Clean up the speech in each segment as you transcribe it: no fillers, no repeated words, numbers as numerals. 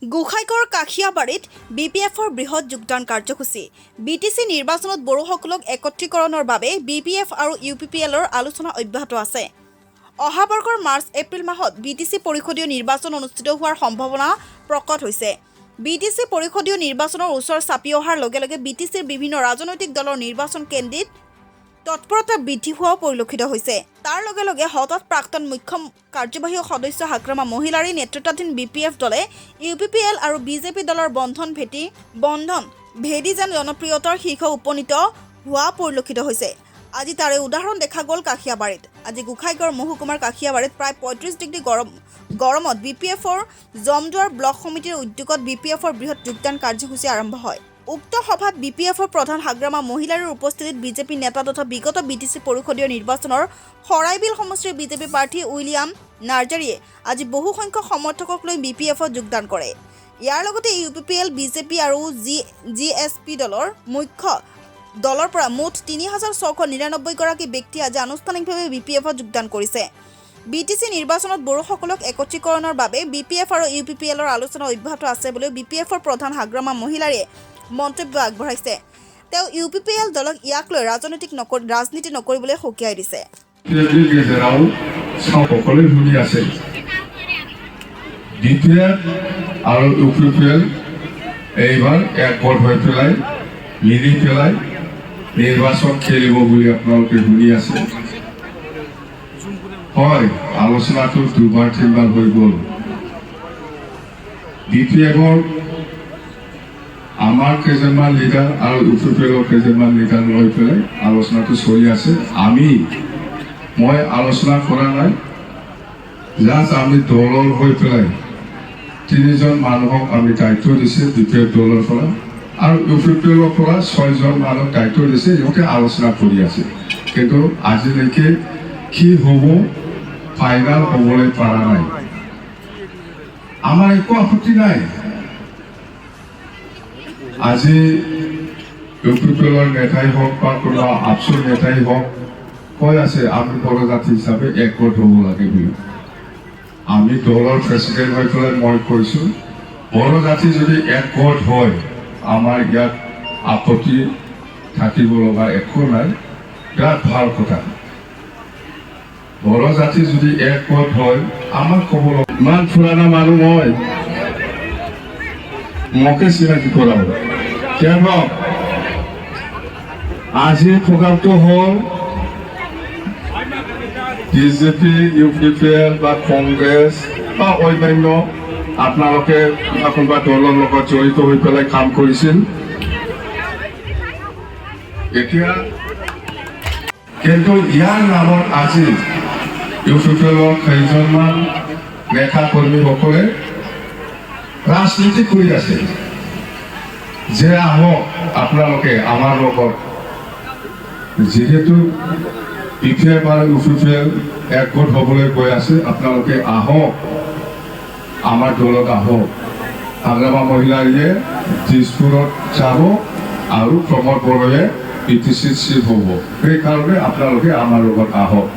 গোসাইগাঁৱৰ কাশিয়াবাৰীত বিপিএফৰ বৃহৎ যোগদান কাৰ্যসূচী বিটিচি নিৰ্বাচনত বড়োসকলক একত্ৰীকৰণৰ বাবে বিপিএফ আৰু ইউপিপিএলৰ আলোচনা অব্যাহত আছে। অহা বৰ্ষৰ মাৰ্চ-এপ্ৰিল মাহত বিটিচি পৰিষদীয় নিৰ্বাচন অনুষ্ঠিত হোৱাৰ সম্ভাৱনা প্ৰকট হৈছে। বিটিচি পৰিষদীয় নিৰ্বাচনৰ ওচৰ চাপি অহাৰ লগে লগে বিটিচিৰ বিভিন্ন ৰাজনৈতিক দলৰ নিৰ্বাচন কেন্দ্ৰিত তৎপৰতা বৃদ্ধি হোৱাও পৰিলক্ষিত হৈছে। তাৰ লগে লগে হঠাৎ প্ৰাক্তন মুখ্য কাৰ্যবাহী সদস্য হাগ্ৰামা মহিলাৰী নেতৃত্বাধীন বিপিএফ দলে ইউপিপিএল আৰু বিজেপি দলৰ বন্ধন ভেদি যেন জনপ্ৰিয়তাৰ শীৰ্ষ উপনীত হোৱা পৰিলক্ষিত হৈছে। আজি তাৰে উদাহৰণ দেখা গ'ল কাশিয়াবাৰীত। আজি গোসাইগাঁৱৰ মহকুমাৰ কাশিয়াবাৰীত প্ৰায় ৩৫ ডিগ্ৰী গৰমত বিপিএফৰ জমদুৱাৰ ব্লক সমিতিৰ উদ্যোগত বিপিএফৰ বৃহৎ যোগদান কাৰ্যসূচী আৰম্ভ হয়। উক্ত সভাত বিপিএফৰ প্ৰধান হাগ্ৰামা মহিলাৰীৰ উপস্থিতিত বিজেপি নেতা তথা বিগত বিটিচি পৰিষদীয় নিৰ্বাচনৰ শৰাইবিল সমষ্টিৰ বিজেপি প্ৰাৰ্থী উইলিয়াম নাৰ্জাৰীয়ে আজি বহু সংখ্যক সমৰ্থকক লৈ বিপিএফত যোগদান কৰে। ইয়াৰ লগতে ইউপিপিএল, বিজেপি আৰু জিএছপি দলৰ পৰা মুঠ ৩,৬৯৯ গৰাকী ব্যক্তি আজি আনুষ্ঠানিকভাৱে বিপিএফত যোগদান কৰিছে। বিটিচি নিৰ্বাচনত বড়োসকলক একত্ৰীকৰণৰ বাবে বিপিএফ আৰু ইউপিপিএলৰ আলোচনা অব্যাহত আছে বুলি বিপিএফৰ প্ৰধান হাগ্ৰামা মহিলাৰীয়ে মন্তব্য আগবঢ়াইছে। তেওঁ ইউপিপিএল দলক ইয়াক লৈ ৰাজনীতি নকৰিবলৈ সকীয়াই দিছে। আৰু ইউপিপিএল এইবাৰ একগোট হৈ পেলাই মিলি পেলাই নিৰ্বাচন খেলিব বুলি আপোনালোকে শুনি আছে। হয়, আলোচনাটো দুবাৰ তিনিবাৰ হৈ গ'ল। বিপিএফৰ আমাৰ কেইজনমান লিডাৰ আৰু ইউপিপিএলৰ কেইজনমান লিডাৰ লৈ পেলাই আলোচনাটো চলি আছে। মই আলোচনা কৰা নাই, জাষ্ট আমি দলৰ হৈ পেলাই 3জন মানুহক আমি দায়িত্ব দিছে বিপিএফ দলৰ পৰা, আৰু ইউপিপিএলৰ পৰা 6জন মানুহক দায়িত্ব দিছে। ইহঁতে আলোচনা কৰি আছে, কিন্তু আজিলৈকে কি হ'ব ফাইনেল হ'বলৈ পৰা নাই। আমাৰ একো আপত্তি নাই। আজি ইউপিপিএলৰ নেতাই হওক বা কোনোবা আপচুৰ নেতাই হওক কৈ আছে আমি বড়ো জাতি হিচাপে একগোট হ'ব লাগে বুলি। আমি দলৰ প্ৰেচিডেণ্ট হৈ পেলাই মই কৈছোঁ, বড়ো জাতি যদি একগোট হয় আমাৰ ইয়াত আপত্তি থাকিব লগা একো নাই, বিৰাট ভাল কথা। বড়ো জাতি যদি একগোট হয় আমাক ক'ব লগা ইমান পুৰণা মানুহ মই মোকে চিনাকি কৰাব কেন। আজিৰ প্ৰগ্ৰামটো হ'ল বিজেপি, ইউপিপিএল বা কংগ্ৰেছ বা অন্যান্য আপোনালোকে কোনোবা দলৰ লগত জড়িত হৈ পেলাই কাম কৰিছিল। এতিয়া কিন্তু ইয়াৰ নামত আজি ইউপিপিএলৰ কেইজনমান নেতা কৰ্মীসকলে ৰাজনীতি কৰি আছে যে আহক আপোনালোকে আমাৰ লগত, যিহেতু বিপিএফ আৰু ইউপিপিএল একগোট হ'বলৈ গৈ আছে, আপোনালোকে আহক আমাৰ দলত আহক। হাগ্ৰামা মহিলাৰীয়ে দিছপুৰত যাব আৰু প্ৰমোদ বড়োৱে বিটিচিত চিফ হ'ব। সেইকাৰণে আপোনালোকে আমাৰ লগত আহক,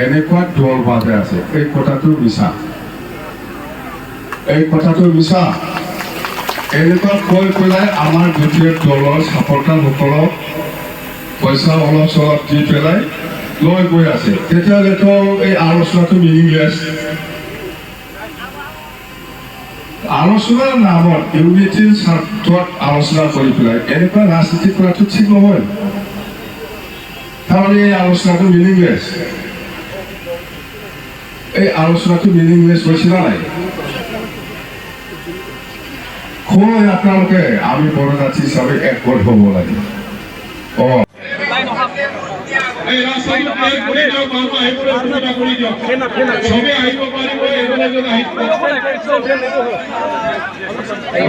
এনেকুৱা দল বাজে আছে। এই কথাটো মিছা, এই কথাটো মিছা। এনেকুৱা কৈ পেলাই আমাৰ বিপিএফ দলৰ ছাপৰ্টাৰসকলক পইচা অলপ চলপ দি পেলাই লৈ গৈ আছে। তেতিয়াহ'লেতো এই আলোচনাটো মিনিংলেছ। আলোচনাৰ নামত ইউনিটিৰ স্বাৰ্থত আলোচনা কৰি পেলাই এনেকুৱা ৰাজনীতি কৰাটো ঠিক নহয়। তাৰমানে এই আলোচনাটো মিনিংলেছ। এই আলোচনাটো মিনিংলেছ হৈছে না নাই? কয় আপোনালোকে আমি বড়ো জাতি হিচাপে একগোট হ'ব লাগে।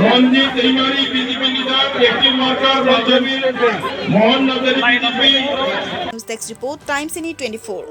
রঞ্জিত ইমারি বিজেপি লিডার, একটিভ মার্কার মোহন নজরি BJP. News desk report, Times in 24।